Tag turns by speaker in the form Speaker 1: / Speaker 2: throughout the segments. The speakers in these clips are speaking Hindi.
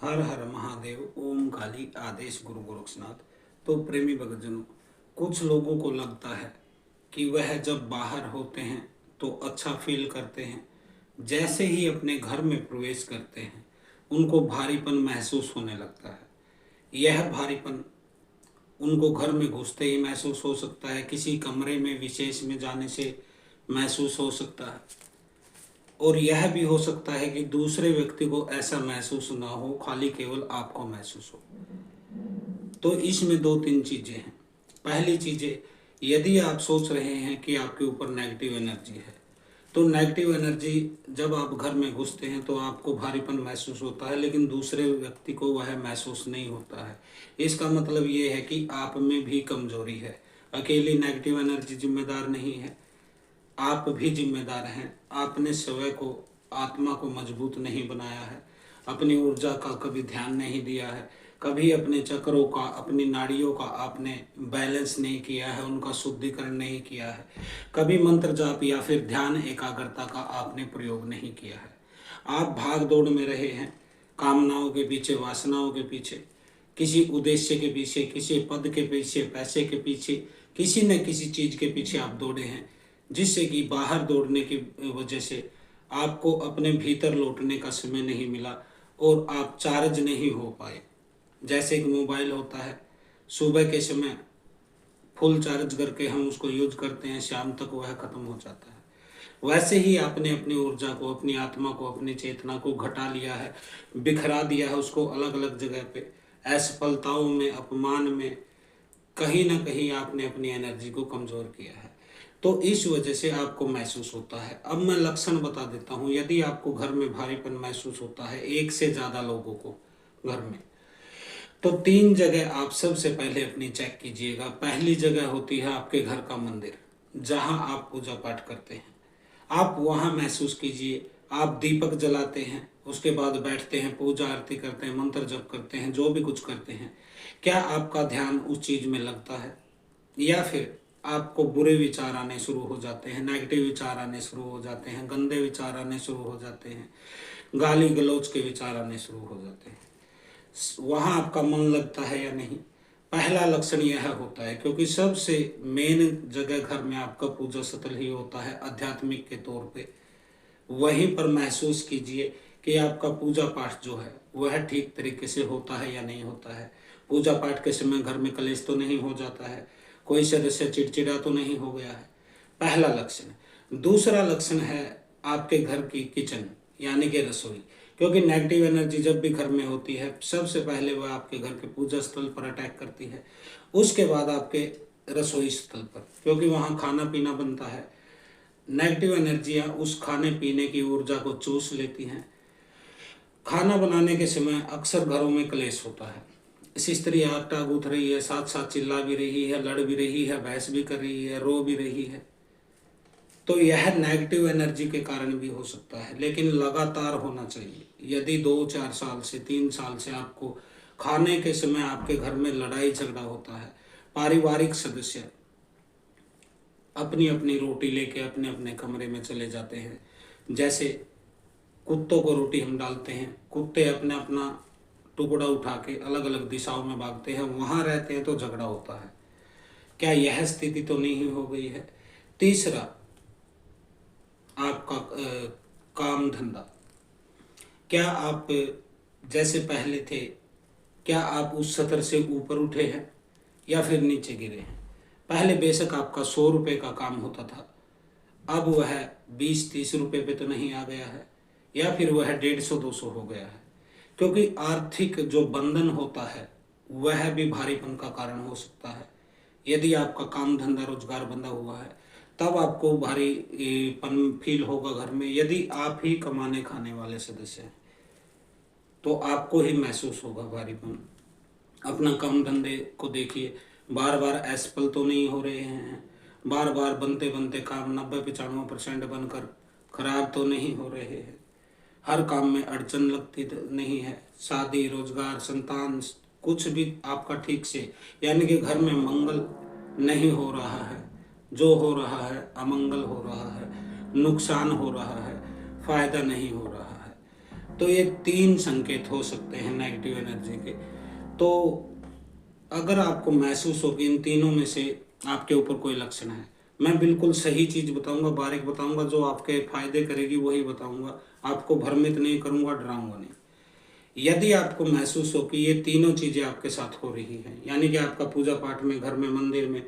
Speaker 1: हर हर महादेव। ओम काली आदेश गुरु गोरक्षनाथ। तो प्रेमी भक्तजनों, कुछ लोगों को लगता है कि वह जब बाहर होते हैं तो अच्छा फील करते हैं, जैसे ही अपने घर में प्रवेश करते हैं उनको भारीपन महसूस होने लगता है। यह भारीपन उनको घर में घुसते ही महसूस हो सकता है, किसी कमरे में विशेष में जाने से महसूस हो सकता है, और यह भी हो सकता है कि दूसरे व्यक्ति को ऐसा महसूस ना हो, खाली केवल आपको महसूस हो। तो इसमें दो तीन चीजें हैं। पहली चीजें, यदि आप सोच रहे हैं कि आपके ऊपर नेगेटिव एनर्जी है, तो नेगेटिव एनर्जी जब आप घर में घुसते हैं तो आपको भारीपन महसूस होता है, लेकिन दूसरे व्यक्ति को वह महसूस नहीं होता है। इसका मतलब ये है कि आप में भी कमजोरी है। अकेली नेगेटिव एनर्जी जिम्मेदार नहीं है, आप भी जिम्मेदार हैं। आपने स्वयं को, आत्मा को मजबूत नहीं बनाया है, अपनी ऊर्जा का कभी ध्यान नहीं दिया है, कभी अपने चक्रों का, अपनी नाड़ियों का आपने बैलेंस नहीं किया है, उनका शुद्धिकरण नहीं किया है, कभी मंत्र जाप या फिर ध्यान एकाग्रता का आपने प्रयोग नहीं किया है। आप भाग दौड़ में रहे हैं, कामनाओं के पीछे, वासनाओं के पीछे, किसी उद्देश्य के पीछे, किसी पद के पीछे, पैसे के पीछे, किसी न किसी चीज के पीछे आप दौड़े हैं, जिससे कि बाहर दौड़ने की वजह से आपको अपने भीतर लौटने का समय नहीं मिला और आप चार्ज नहीं हो पाए। जैसे एक मोबाइल होता है, सुबह के समय फुल चार्ज करके हम उसको यूज करते हैं, शाम तक वह खत्म हो जाता है। वैसे ही आपने अपनी ऊर्जा को, अपनी आत्मा को, अपनी चेतना को घटा लिया है, बिखरा दिया है उसको अलग अलग जगह पे, असफलताओं में, अपमान में, कहीं ना कहीं आपने अपनी एनर्जी को कमजोर किया है। तो इस वजह से आपको महसूस होता है। अब मैं लक्षण बता देता हूँ। यदि आपको घर में भारीपन महसूस होता है, एक से ज़्यादा लोगों को घर में, तो तीन जगह आप सबसे पहले अपनी चेक कीजिएगा। पहली जगह होती है आपके घर का मंदिर, जहाँ आप पूजा पाठ करते हैं। आप वहाँ महसूस कीजिए, आप दीपक जलाते हैं, उसके बाद बैठते हैं, पूजा आरती करते हैं, मंत्र जप करते हैं, जो भी कुछ करते हैं, क्या आपका ध्यान उस चीज़ में लगता है, या फिर आपको बुरे विचार आने शुरू हो जाते हैं, नेगेटिव विचार आने शुरू हो जाते हैं, गंदे विचार आने शुरू हो जाते हैं, गाली गलौज के विचार आने शुरू हो जाते हैं? वहाँ आपका मन लगता है या नहीं? पहला लक्षण यह होता है, क्योंकि सबसे मेन जगह घर में आपका पूजा स्थल ही होता है आध्यात्मिक के तौर पे। वहीं पर महसूस कीजिए कि आपका पूजा पाठ जो है वह ठीक तरीके से होता है या नहीं होता है। पूजा पाठ के समय घर में क्लेश तो नहीं हो जाता है, कोई सदस्य चिड़चिड़ा तो नहीं हो गया है। पहला लक्षण। दूसरा लक्षण है आपके घर की किचन, यानी कि रसोई। क्योंकि नेगेटिव एनर्जी जब भी घर में होती है, सबसे पहले वह आपके घर के पूजा स्थल पर अटैक करती है, उसके बाद आपके रसोई स्थल पर, क्योंकि वहाँ खाना पीना बनता है। नेगेटिव एनर्जियाँ उस खाने पीने की ऊर्जा को चूस लेती हैं। खाना बनाने के समय अक्सर घरों में क्लेश होता है। स्त्री आटा गूंथ रही है, साथ साथ चिल्ला भी रही है, लड़ भी रही है, बहस भी कर रही है, रो भी रही है, तो यह नेगेटिव एनर्जी के कारण भी हो सकता है। लेकिन लगातार होना चाहिए। यदि 2-4 साल से 3 साल से आपको खाने के समय आपके घर में लड़ाई झगड़ा होता है, पारिवारिक सदस्य अपनी अपनी रोटी लेके अपने अपने कमरे में चले जाते हैं, जैसे कुत्तों को रोटी हम डालते हैं, कुत्ते अपना अपना टुकड़ा उठा के अलग अलग दिशाओं में भागते हैं, वहाँ रहते हैं तो झगड़ा होता है। क्या यह स्थिति तो नहीं हो गई है? तीसरा, आपका काम धंधा। क्या आप जैसे पहले थे, क्या आप उस सतर से ऊपर उठे हैं या फिर नीचे गिरे हैं? पहले बेशक आपका 100 रुपये का काम होता था, अब वह 20-30 रुपये पे तो नहीं आ गया है, या फिर वह 150-200 हो गया है। क्योंकि आर्थिक जो बंधन होता है वह भी भारीपन का कारण हो सकता है। यदि आपका काम धंधा रोजगार बंधा हुआ है, तब आपको भारीपन फील होगा घर में। यदि आप ही कमाने खाने वाले सदस्य हैं तो आपको ही महसूस होगा भारीपन। अपना काम धंधे को देखिए, बार बार असफल तो नहीं हो रहे हैं, बार बार बनते बनते काम 90-95% बनकर खराब तो नहीं हो रहे हैं, हर काम में अड़चन लगती तो नहीं है, शादी, रोजगार, संतान, कुछ भी आपका ठीक से, यानी कि घर में मंगल नहीं हो रहा है, जो हो रहा है अमंगल हो रहा है, नुकसान हो रहा है, फायदा नहीं हो रहा है। तो ये 3 संकेत हो सकते हैं नेगेटिव एनर्जी के। तो अगर आपको महसूस हो कि इन तीनों में से आपके ऊपर कोई लक्षण है, मैं बिल्कुल सही चीज़ बताऊंगा, बारीक बताऊंगा, जो आपके फायदे करेगी वही बताऊंगा, आपको भ्रमित नहीं करूंगा, डराऊंगा नहीं। यदि आपको महसूस हो कि ये तीनों चीज़ें आपके साथ हो रही हैं, यानी कि आपका पूजा पाठ में, घर में, मंदिर में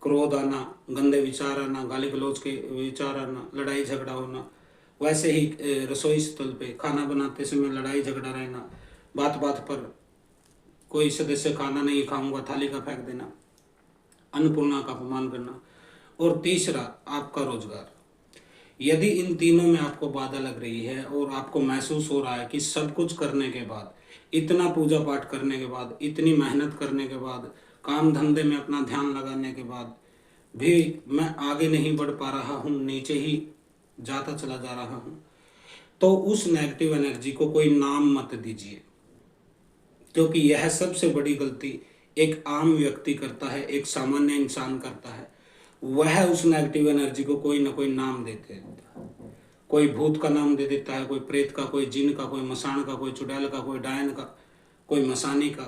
Speaker 1: क्रोध आना, गंदे विचार आना, गाली गलौज के विचार आना, लड़ाई झगड़ा होना, वैसे ही रसोई स्थल पे खाना बनाते समय लड़ाई झगड़ा रहना, बात बात पर कोई सदस्य खाना नहीं खाऊंगा थाली का फेंक देना, अन्नपूर्णा का अपमान करना, और तीसरा आपका रोजगार। यदि इन तीनों में आपको बाधा लग रही है और आपको महसूस हो रहा है कि सब कुछ करने के बाद, इतना पूजा पाठ करने के बाद, इतनी मेहनत करने के बाद, काम धंधे में अपना ध्यान लगाने के बाद भी मैं आगे नहीं बढ़ पा रहा हूँ, नीचे ही जाता चला जा रहा हूँ, तो उस नेगेटिव एनर्जी को कोई नाम मत दीजिए, क्योंकि यह सबसे बड़ी गलती एक आम व्यक्ति करता है, एक सामान्य इंसान करता है। वह उस नेगेटिव एनर्जी को कोई ना कोई नाम देते हैं। कोई भूत का नाम दे देता है, कोई प्रेत का, कोई जिन का, कोई मसान का, कोई चुड़ैल का, कोई डायन का, कोई मसानी का,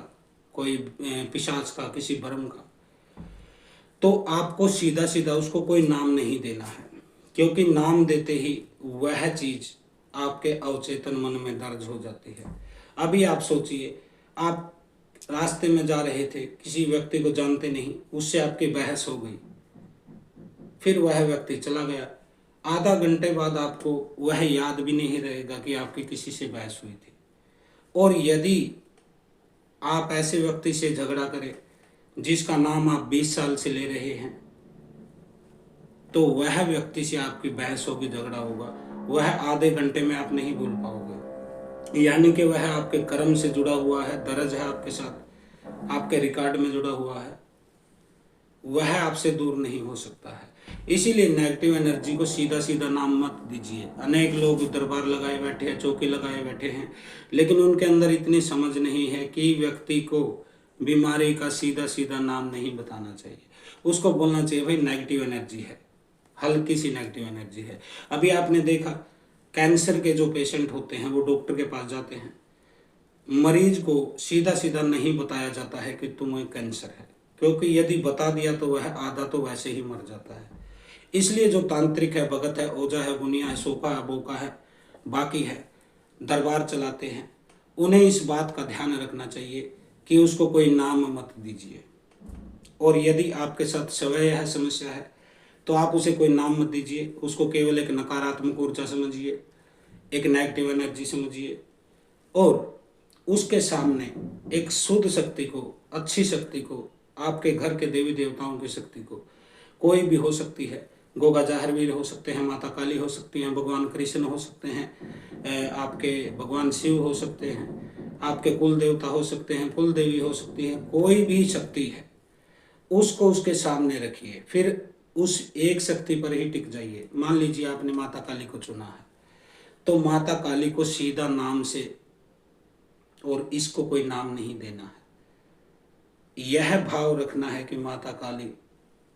Speaker 1: कोई पिशाच का, किसी भरम का। तो आपको सीधा सीधा उसको कोई नाम नहीं देना है, क्योंकि नाम देते ही वह चीज आपके अवचेतन मन में दर्ज हो जाती है। अभी आप सोचिए, आप रास्ते में जा रहे थे, किसी व्यक्ति को जानते नहीं, उससे आपकी बहस हो गई, फिर वह व्यक्ति चला गया, आधा घंटे बाद आपको वह याद भी नहीं रहेगा कि आपकी किसी से बहस हुई थी। और यदि आप ऐसे व्यक्ति से झगड़ा करें जिसका नाम आप 20 साल से ले रहे हैं, तो वह व्यक्ति से आपकी बहस होगी, झगड़ा होगा, वह आधे घंटे में आप नहीं भूल पाओगे। यानी कि वह आपके कर्म से जुड़ा हुआ है, दर्ज है आपके साथ, आपके रिकॉर्ड में जुड़ा हुआ है, वह आपसे दूर नहीं हो सकता है। इसीलिए नेगेटिव एनर्जी को सीधा सीधा नाम मत दीजिए। अनेक लोग दरबार लगाए बैठे हैं, चौकी लगाए बैठे हैं, लेकिन उनके अंदर इतनी समझ नहीं है कि व्यक्ति को बीमारी का सीधा सीधा नाम नहीं बताना चाहिए। उसको बोलना चाहिए भाई नेगेटिव एनर्जी है, हल्की सी नेगेटिव एनर्जी है। अभी आपने देखा, कैंसर के जो पेशेंट होते हैं वो डॉक्टर के पास जाते हैं, मरीज को सीधा सीधा नहीं बताया जाता है कि तुम्हें कैंसर है, क्योंकि यदि बता दिया तो वह आधा तो वैसे ही मर जाता है। इसलिए जो तांत्रिक है, भगत है, ओझा है, गुनिया है, सोखा है, बोका है, बाकी है, दरबार चलाते हैं, उन्हें इस बात का ध्यान रखना चाहिए कि उसको कोई नाम मत दीजिए। और यदि आपके साथ स्वयं है, समस्या है, तो आप उसे कोई नाम मत दीजिए, उसको केवल एक नकारात्मक ऊर्जा समझिए, एक नेगेटिव एनर्जी समझिए, और उसके सामने एक शुद्ध शक्ति को, अच्छी शक्ति को, आपके घर के देवी देवताओं की शक्ति को, कोई भी हो सकती है, गोगा जाहरवीर हो सकते हैं, माता काली हो सकती हैं, भगवान कृष्ण हो सकते हैं, आपके भगवान शिव हो सकते हैं, आपके कुल देवता हो सकते हैं, कुल देवी हो सकती है, कोई भी शक्ति है, उसको उसके सामने रखिए, फिर उस एक शक्ति पर ही टिक जाइए। मान लीजिए आपने माता काली को चुना है, तो माता काली को सीधा नाम से, और इसको कोई नाम नहीं देना है, यह भाव रखना है कि माता काली,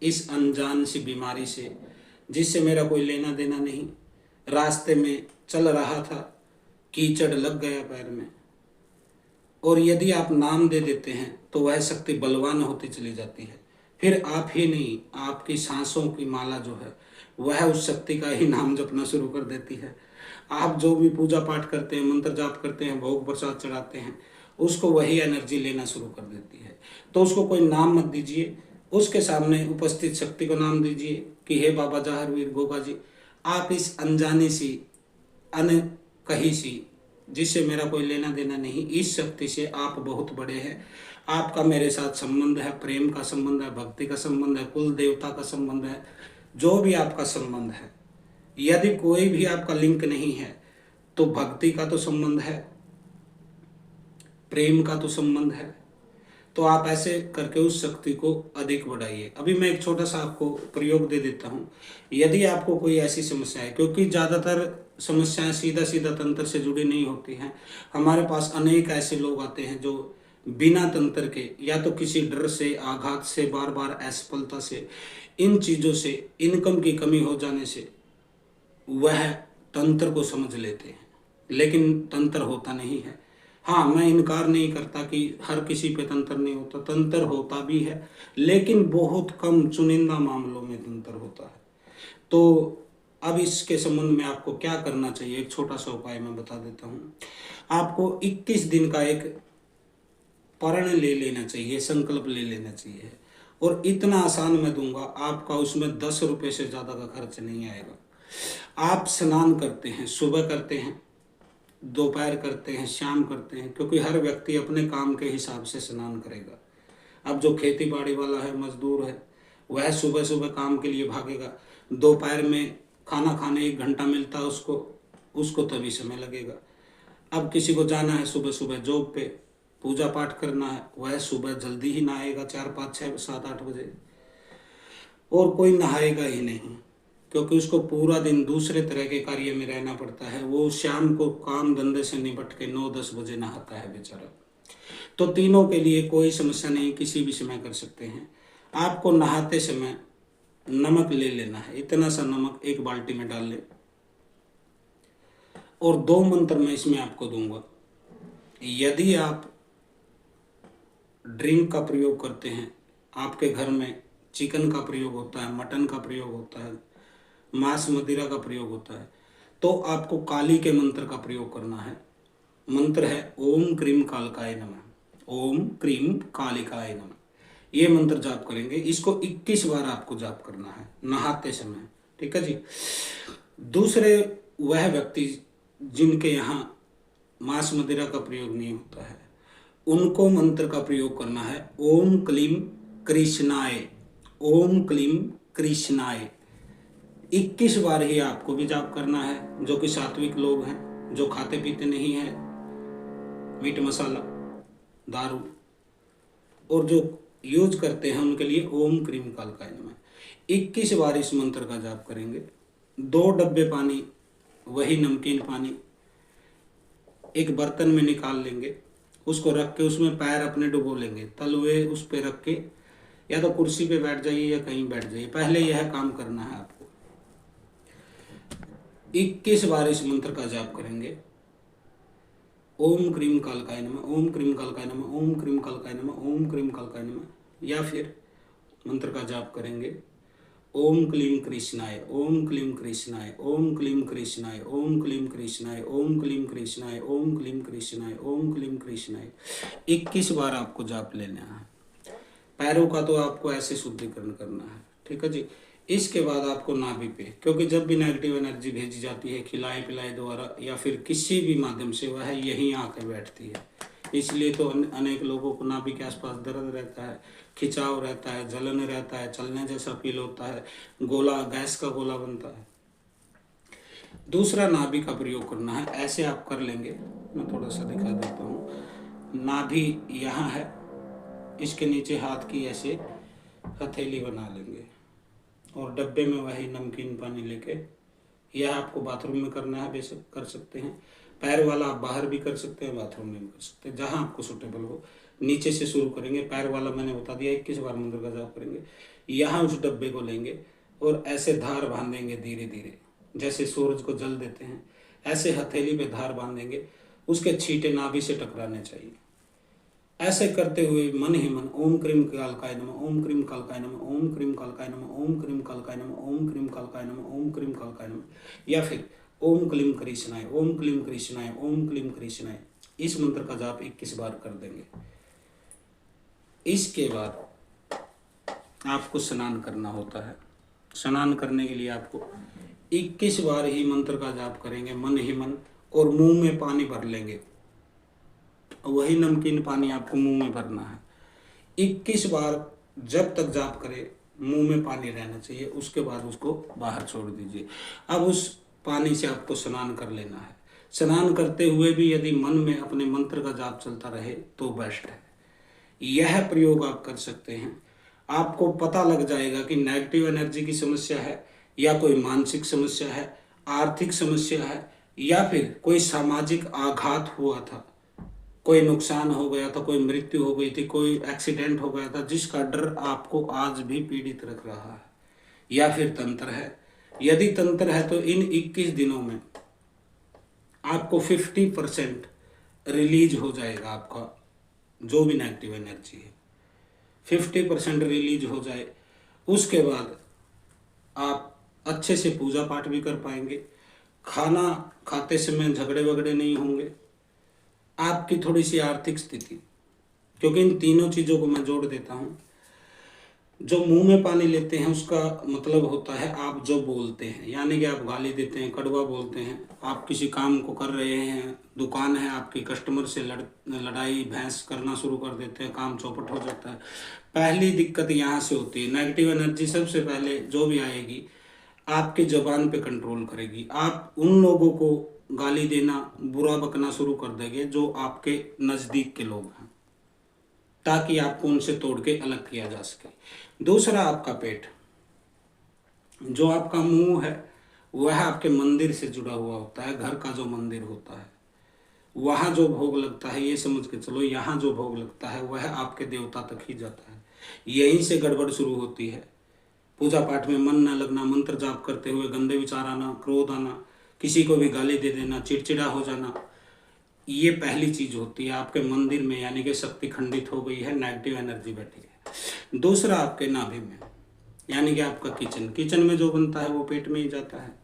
Speaker 1: इस अनजान सी बीमारी से, जिससे मेरा कोई लेना देना नहीं, रास्ते में चल रहा था, कीचड़ लग गया पैर में, और यदि आप नाम दे देते हैं तो वह शक्ति बलवान होती चली जाती है। फिर आप ही नहीं, आपकी सांसों की माला जो है वह उस शक्ति का ही नाम जपना शुरू कर देती है। आप जो भी पूजा पाठ करते हैं, मंत्र जाप करते हैं, भोग प्रसाद चढ़ाते हैं, उसको वही एनर्जी लेना शुरू कर देती है। तो उसको कोई नाम मत दीजिए, उसके सामने उपस्थित शक्ति को नाम दीजिए कि हे बाबा जाहरवीर, गोगा जी, आप इस अनजानी सी, अनकही सी, जिससे मेरा कोई लेना देना नहीं, इस शक्ति से आप बहुत बड़े हैं, आपका मेरे साथ संबंध है, प्रेम का संबंध है, भक्ति का संबंध है, कुल देवता का संबंध है, जो भी आपका संबंध है, यदि कोई भी आपका लिंक नहीं है तो भक्ति का तो संबंध है, प्रेम का तो संबंध है, तो आप ऐसे करके उस शक्ति को अधिक बढ़ाइए। अभी मैं एक छोटा सा आपको प्रयोग दे देता हूँ। यदि आपको कोई ऐसी समस्या है, क्योंकि ज़्यादातर समस्याएं सीधा सीधा तंत्र से जुड़ी नहीं होती हैं, हमारे पास अनेक ऐसे लोग आते हैं जो बिना तंत्र के, या तो किसी डर से, आघात से, बार बार असफलता से, इन चीज़ों से, इनकम की कमी हो जाने से वह तंत्र को समझ लेते हैं, लेकिन तंत्र होता नहीं है। हाँ, मैं इनकार नहीं करता कि हर किसी पे तंत्र नहीं होता, तंत्र होता भी है, लेकिन बहुत कम चुनिंदा मामलों में तंत्र होता है। तो अब इसके संबंध में आपको क्या करना चाहिए, एक छोटा सा उपाय मैं बता देता हूँ। आपको 21 दिन का एक प्रण ले लेना चाहिए, संकल्प ले लेना चाहिए, और इतना आसान मैं दूंगा, आपका उसमें 10 रुपये से ज़्यादा का खर्च नहीं आएगा। आप स्नान करते हैं, सुबह करते हैं, दोपहर करते हैं, शाम करते हैं, क्योंकि हर व्यक्ति अपने काम के हिसाब से स्नान करेगा। अब जो खेती बाड़ी वाला है, मजदूर है, वह सुबह सुबह काम के लिए भागेगा, दोपहर में खाना खाने 1 घंटा मिलता है उसको, तभी समय लगेगा। अब किसी को जाना है सुबह सुबह जॉब पे, पूजा पाठ करना है, वह सुबह जल्दी ही नहाएगा 4, 5, 6, 7, 8 बजे, और कोई नहाएगा ही नहीं, क्योंकि उसको पूरा दिन दूसरे तरह के कार्य में रहना पड़ता है। वो शाम को काम धंधे से निपट के 9, 10 बजे नहाता है बेचारा। तो तीनों के लिए कोई समस्या नहीं, किसी भी समय कर सकते हैं। आपको नहाते समय नमक ले लेना है, इतना सा नमक 1 बाल्टी में डाल ले, और 2 मंत्र मैं इसमें आपको दूंगा। यदि आप ड्रिंक का प्रयोग करते हैं, आपके घर में चिकन का प्रयोग होता है, मटन का प्रयोग होता है, मांस मदिरा का प्रयोग होता है, तो आपको काली के मंत्र का प्रयोग करना है। मंत्र है ओम क्रीम कालकाय नमः, ओम क्रीम कालिकाय नमः। ये मंत्र जाप करेंगे, इसको 21 बार आपको जाप करना है नहाते समय, ठीक है जी। दूसरे, वह व्यक्ति जिनके यहाँ मांस मदिरा का प्रयोग नहीं होता है, उनको मंत्र का प्रयोग करना है ओम क्लीम कृष्णाय, ओम क्लीम कृष्णाय। 21 बार ही आपको भी जाप करना है। जो कि सात्विक लोग हैं, जो खाते पीते नहीं है मीट मसाला दारू, और जो यूज करते हैं, उनके लिए ओम क्रीम कालकाय नमः 21 बार इस मंत्र का जाप करेंगे। 2 डब्बे पानी, वही नमकीन पानी, एक बर्तन में निकाल लेंगे, उसको रख के उसमें पैर अपने डुबो लेंगे, तलवे उस पे रख के, या तो कुर्सी पे बैठ जाइए या कहीं बैठ जाइए, पहले यह काम करना है आपको। 21 बार इस मंत्र का जाप करेंगे, ओम क्रीम कालकाय नमः, ओम क्रीम कालकाय नमः, ओम क्रीम कालकाय नमः, ओम क्रीम कालकाय नमः। या फिर मंत्र का जाप करेंगे ओम क्लीम कृष्णाय, ओम क्लीम कृष्णाय, ओम क्लीम कृष्णाय, ओम क्लीम कृष्णाय, ओम क्लीम कृष्णाय, ओम क्लीम कृष्णाय, ओम क्लीम कृष्णाय। 21 बार आपको जाप लेना है। पैरों का तो आपको ऐसे शुद्धिकरण करना है, ठीक है जी। इसके बाद आपको नाभि पे, क्योंकि जब भी नेगेटिव एनर्जी भेजी जाती है खिलाए पिलाए द्वारा या फिर किसी भी माध्यम से, वह यहीं आकर बैठती है। इसलिए तो अनेक लोगों को नाभि के आसपास दर्द रहता है, खिंचाव रहता है, जलन रहता है, चलने जैसा फील होता है, गोला, गैस का गोला बनता है। दूसरा, नाभि का प्रयोग करना है। ऐसे आप कर लेंगे, मैं थोड़ा सा दिखा देता हूँ। नाभि यहाँ है, इसके नीचे हाथ की ऐसे हथेली बना लेंगे, और डब्बे में वही नमकीन पानी लेके, यह आपको बाथरूम में करना है, बेशक कर सकते हैं। पैर वाला आप बाहर भी कर सकते हैं, बाथरूम में भी कर सकते हैं, जहां आपको सूटेबल हो। नीचे से शुरू करेंगे, पैर वाला मैंने बता दिया, 21 बार मंत्र का जाप करेंगे। यहाँ उस डब्बे को लेंगे और ऐसे धार बांधेंगे धीरे धीरे, जैसे सूरज को जल देते हैं, ऐसे हथेली पे धार बांधेंगे, उसके छींटे नाभि से टकराने चाहिए। ऐसे करते हुए मन ही मन ओम क्रीम कालकाय नमः, ओम क्रीम कालकाय नमः, ओम क्रीम कालकाय नमः, ओम क्रीम कालकाय नमः, ओम क्रीम कालकाय नमः, ओम क्रीम कालकाय नमः, या फिर ओम क्लीम कृष्णाय, ओम क्लीम कृष्णाय, ओम क्लीम कृष्णाय, इस मंत्र का जाप 21 बार कर देंगे। इसके बाद आपको स्नान करना होता है। स्नान करने के लिए आपको 21 बार ही मंत्र का जाप करेंगे मन ही मन, और मुंह में पानी भर लेंगे। वही नमकीन पानी आपको मुंह में भरना है। 21 बार जब तक जाप करे मुंह में पानी रहना चाहिए, उसके बाद उसको बाहर छोड़ दीजिए। अब उस पानी से आपको स्नान कर लेना है। स्नान करते हुए भी यदि मन में अपने मंत्र का जाप चलता रहे तो बेस्ट है। यह प्रयोग आप कर सकते हैं। आपको पता लग जाएगा कि नेगेटिव एनर्जी की समस्या है, या कोई मानसिक समस्या है, आर्थिक समस्या है, या फिर कोई सामाजिक आघात हुआ था, कोई नुकसान हो गया था, कोई मृत्यु हो गई थी, कोई एक्सीडेंट हो गया था, जिसका डर आपको आज भी पीड़ित रख रहा है, या फिर तंत्र है। यदि तंत्र है तो इन 21 दिनों में आपको 50% रिलीज हो जाएगा। आपका जो भी नेगेटिव एनर्जी है 50% रिलीज हो जाए, उसके बाद आप अच्छे से पूजा पाठ भी कर पाएंगे। खाना खाते समय झगड़े वगड़े नहीं होंगे। आपकी थोड़ी सी आर्थिक स्थिति, क्योंकि इन तीनों चीज़ों को मैं जोड़ देता हूँ। जो मुंह में पानी लेते हैं उसका मतलब होता है आप जो बोलते हैं, यानी कि आप गाली देते हैं, कड़वा बोलते हैं। आप किसी काम को कर रहे हैं, दुकान है आपकी, कस्टमर से लड़ाई भैंस करना शुरू कर देते हैं, काम चौपट हो जाता है। पहली दिक्कत यहाँ से होती है। नेगेटिव एनर्जी सबसे पहले जो भी आएगी आपकी जबान पे कंट्रोल करेगी। आप उन लोगों को गाली देना, बुरा बकना शुरू कर देंगे जो आपके नज़दीक के लोग हैं, ताकि आपको उनसे तोड़ के अलग किया जा सके। दूसरा, आपका पेट, जो आपका मुंह है वह आपके मंदिर से जुड़ा हुआ होता है। घर का जो मंदिर होता है वहाँ जो भोग लगता है, ये समझ के चलो यहाँ जो भोग लगता है वह आपके देवता तक ही जाता है। यहीं से गड़बड़ शुरू होती है। पूजा पाठ में मन न लगना, मंत्र जाप करते हुए गंदे विचार आना, क्रोध आना, किसी को भी गाली दे देना, चिड़चिड़ा हो जाना, ये पहली चीज होती है आपके मंदिर में, यानी कि शक्ति खंडित हो गई है, नेगेटिव एनर्जी बैठी है। दूसरा, आपके नाभि में, यानी कि आपका किचन, किचन में जो बनता है वो पेट में ही जाता है।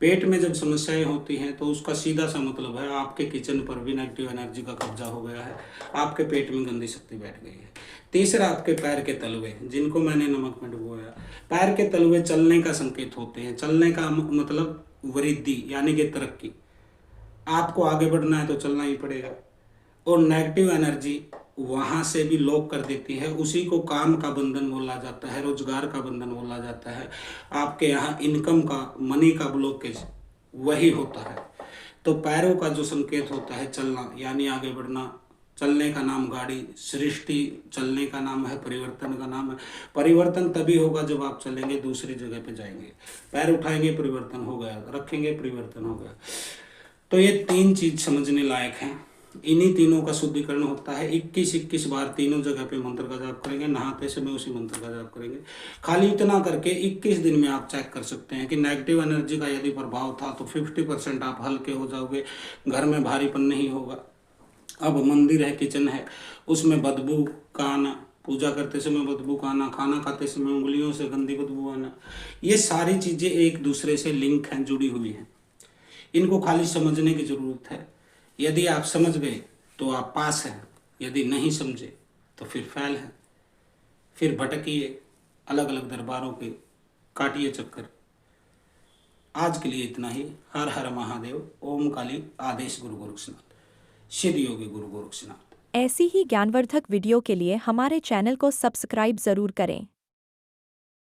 Speaker 1: पेट में जब समस्याएं होती हैं तो उसका सीधा सा मतलब है आपके किचन पर भी नेगेटिव एनर्जी का कब्जा हो गया है, आपके पेट में गंदी शक्ति बैठ गई है। तीसरा, आपके पैर के तलवे, जिनको मैंने नमक में डुबोया। पैर के तलवे चलने का संकेत होते हैं। चलने का मतलब वृद्धि, यानी कि तरक्की। आपको आगे बढ़ना है तो चलना ही पड़ेगा। और नेगेटिव एनर्जी वहाँ से भी लॉक कर देती है। उसी को काम का बंधन बोला जाता है, रोजगार का बंधन बोला जाता है। आपके यहाँ इनकम का, मनी का ब्लॉकेज वही होता है। तो पैरों का जो संकेत होता है चलना, यानी आगे बढ़ना। चलने का नाम गाड़ी, सृष्टि चलने का नाम है, परिवर्तन का नाम है। परिवर्तन तभी होगा जब आप चलेंगे, दूसरी जगह पे जाएंगे। पैर उठाएंगे, परिवर्तन हो गया, रखेंगे, परिवर्तन हो गया। तो ये तीन चीज समझने लायक हैं। इन्हीं तीनों का शुद्धिकरण होता है। 21-21 बार तीनों जगह पे मंत्र का जाप करेंगे, नहाते समय उसी मंत्र का जाप करेंगे। खाली इतना करके 21 दिन में आप चेक कर सकते हैं कि नेगेटिव एनर्जी का यदि प्रभाव था तो 50% आप हल्के हो जाओगे, घर में भारीपन नहीं होगा। अब मंदिर है, किचन है, उसमें बदबू का आना, पूजा करते समय बदबू का आना, खाना खाते समय उंगलियों से गंदी बदबू आना, ये सारी चीज़ें एक दूसरे से लिंक हैं, जुड़ी हुई हैं। इनको खाली समझने की ज़रूरत है। यदि आप समझ गए तो आप पास हैं, यदि नहीं समझे तो फिर फेल हैं। फिर भटकिए, अलग अलग दरबारों के काटिए चक्कर। आज के लिए इतना ही। हर हर महादेव। ओम काली आदेश गुरु गोरक्षनाथ। सिद्ध योगी गुरु गोरक्षनाथ।
Speaker 2: ऐसी ही ज्ञानवर्धक वीडियो के लिए हमारे चैनल को सब्सक्राइब जरूर करें।